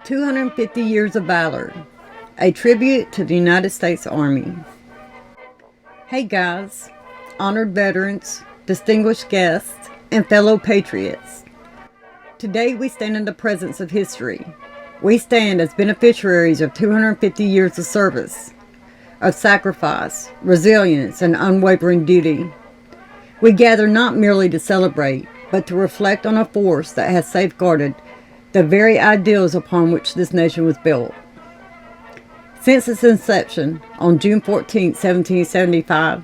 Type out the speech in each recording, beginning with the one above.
250 Years of Valor, a tribute to the United States Army. Hey guys, honored veterans, distinguished guests, and fellow patriots. Today we stand in the presence of history. We stand as beneficiaries of 250 years of service, of sacrifice, resilience, and unwavering duty. We gather not merely to celebrate, but to reflect on a force that has safeguarded the very ideals upon which this nation was built. Since its inception, on June 14, 1775,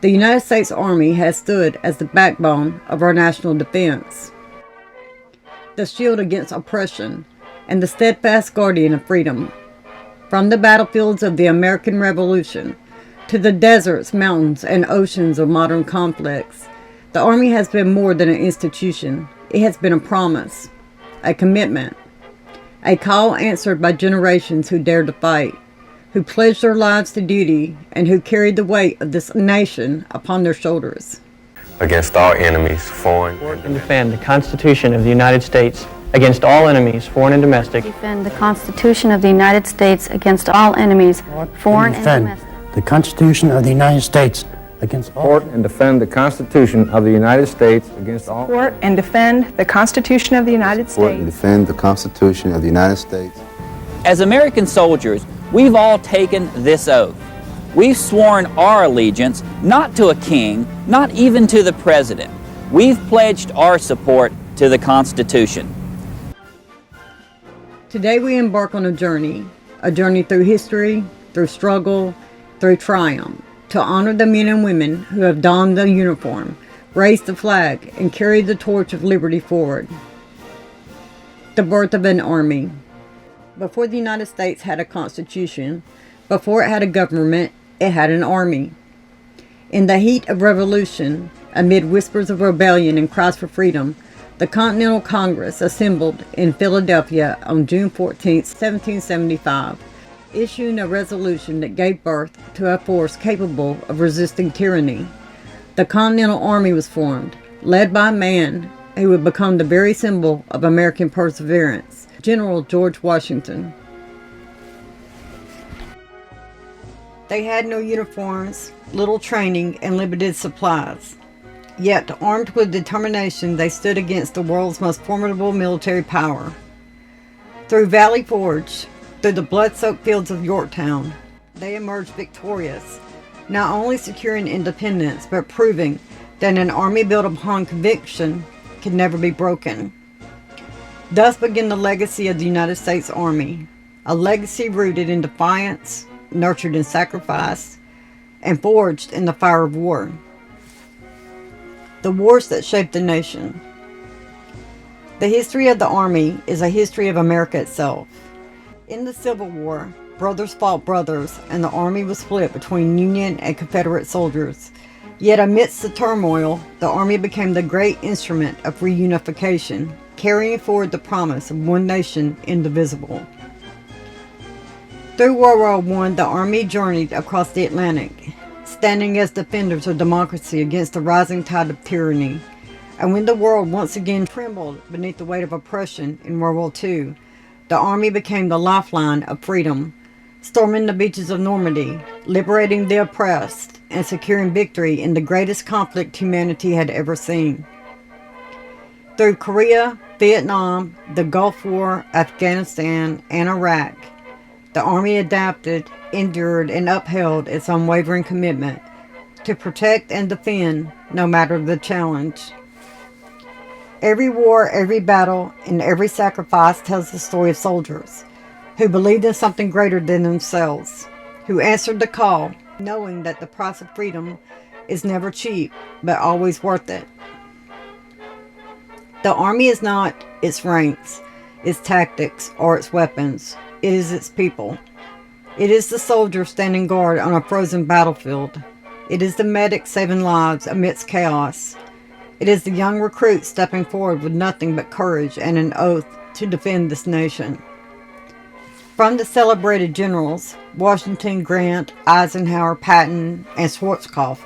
the United States Army has stood as the backbone of our national defense, the shield against oppression, and the steadfast guardian of freedom. From the battlefields of the American Revolution to the deserts, mountains, and oceans of modern conflicts, the Army has been more than an institution. It has been a promise, a commitment, a call answered by generations who dared to fight, who pledged their lives to duty, and who carried the weight of this nation upon their shoulders. Against all enemies, foreign and defend the Constitution of the United States against all enemies, foreign and domestic. Defend the Constitution of the United States against all enemies, foreign and domestic. The Constitution of the United States against all. Support and defend the Constitution of the United States against all. Support and defend the Constitution of the United Support and States. defend the Constitution of the United States. As American soldiers, we've all taken this oath. We've sworn our allegiance not to a king, not even to the president. We've pledged our support to the Constitution. Today we embark on a journey through history, through struggle, through triumph, to honor the men and women who have donned the uniform, raised the flag, and carried the torch of liberty forward. The birth of an army. Before the United States had a constitution, before it had a government, it had an army. In the heat of revolution, amid whispers of rebellion and cries for freedom, the Continental Congress assembled in Philadelphia on June 14, 1775, issuing a resolution that gave birth to a force capable of resisting tyranny. The Continental Army was formed, led by a man who would become the very symbol of American perseverance, General George Washington. They had no uniforms, little training, and limited supplies. Yet, armed with determination, they stood against the world's most formidable military power. Through Valley Forge, through the blood-soaked fields of Yorktown, they emerged victorious, not only securing independence, but proving that an army built upon conviction could never be broken. Thus began the legacy of the United States Army, a legacy rooted in defiance, nurtured in sacrifice, and forged in the fire of war. The wars that shaped the nation. The history of the Army is a history of America itself. In the Civil War, brothers fought brothers, and the Army was split between Union and Confederate soldiers. Yet amidst the turmoil, the Army became the great instrument of reunification, carrying forward the promise of one nation indivisible. Through World War I, the Army journeyed across the Atlantic, standing as defenders of democracy against the rising tide of tyranny. And when the world once again trembled beneath the weight of oppression in World War II, the Army became the lifeline of freedom, storming the beaches of Normandy, liberating the oppressed, and securing victory in the greatest conflict humanity had ever seen. Through Korea, Vietnam, the Gulf War, Afghanistan, and Iraq, the Army adapted, endured, and upheld its unwavering commitment to protect and defend no matter the challenge. Every war, every battle, and every sacrifice tells the story of soldiers who believed in something greater than themselves, who answered the call, knowing that the price of freedom is never cheap, but always worth it. The Army is not its ranks, its tactics, or its weapons. It is its people. It is the soldier standing guard on a frozen battlefield. It is the medic saving lives amidst chaos. It is the young recruit stepping forward with nothing but courage and an oath to defend this nation. From the celebrated generals, Washington, Grant, Eisenhower, Patton, and Schwarzkopf,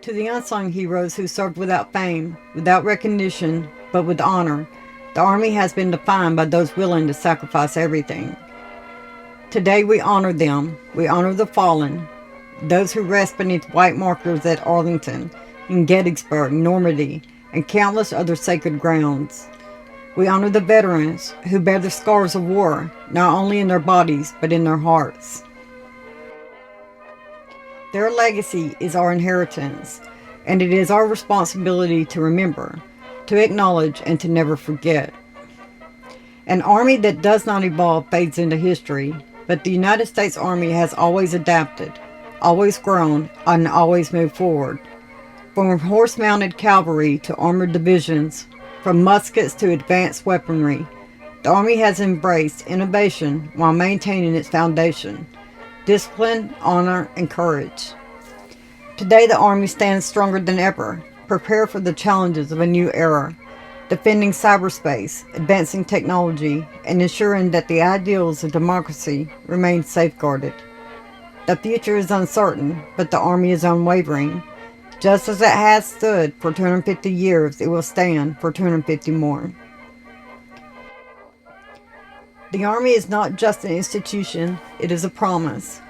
to the unsung heroes who served without fame, without recognition, but with honor, The Army has been defined by those willing to sacrifice everything. Today we honor them. We honor the fallen, those who rest beneath white markers at Arlington, in Gettysburg, Normandy, and countless other sacred grounds. We honor the veterans who bear the scars of war, not only in their bodies, but in their hearts. Their legacy is our inheritance, and it is our responsibility to remember, to acknowledge, and to never forget. An army that does not evolve fades into history, but the United States Army has always adapted, always grown, and always moved forward. From horse-mounted cavalry to armored divisions, from muskets to advanced weaponry, the Army has embraced innovation while maintaining its foundation: discipline, honor, and courage. Today the Army stands stronger than ever, prepared for the challenges of a new era, defending cyberspace, advancing technology, and ensuring that the ideals of democracy remain safeguarded. The future is uncertain, but the Army is unwavering. Just as it has stood for 250 years, it will stand for 250 more. The Army is not just an institution, it is a promise,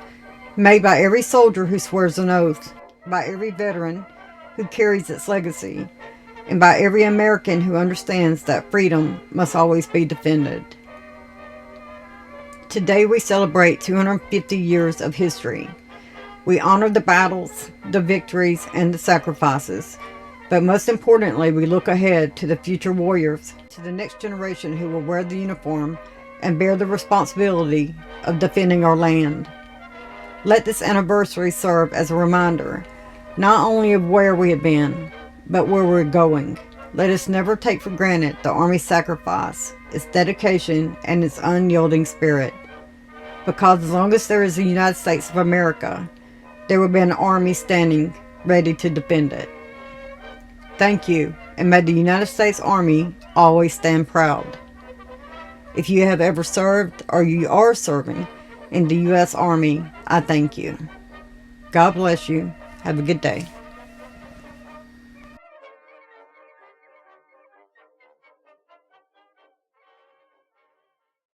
made by every soldier who swears an oath, by every veteran who carries its legacy, and by every American who understands that freedom must always be defended. Today we celebrate 250 years of history. We honor the battles, the victories, and the sacrifices, but most importantly, we look ahead to the future warriors, to the next generation who will wear the uniform and bear the responsibility of defending our land. Let this anniversary serve as a reminder, not only of where we have been, but where we're going. Let us never take for granted the Army's sacrifice, its dedication, and its unyielding spirit. Because as long as there is the United States of America, there will be an Army standing ready to defend it. Thank you, and may the United States Army always stand proud. If you have ever served or you are serving in the U.S. Army, I thank you. God bless you. Have a good day.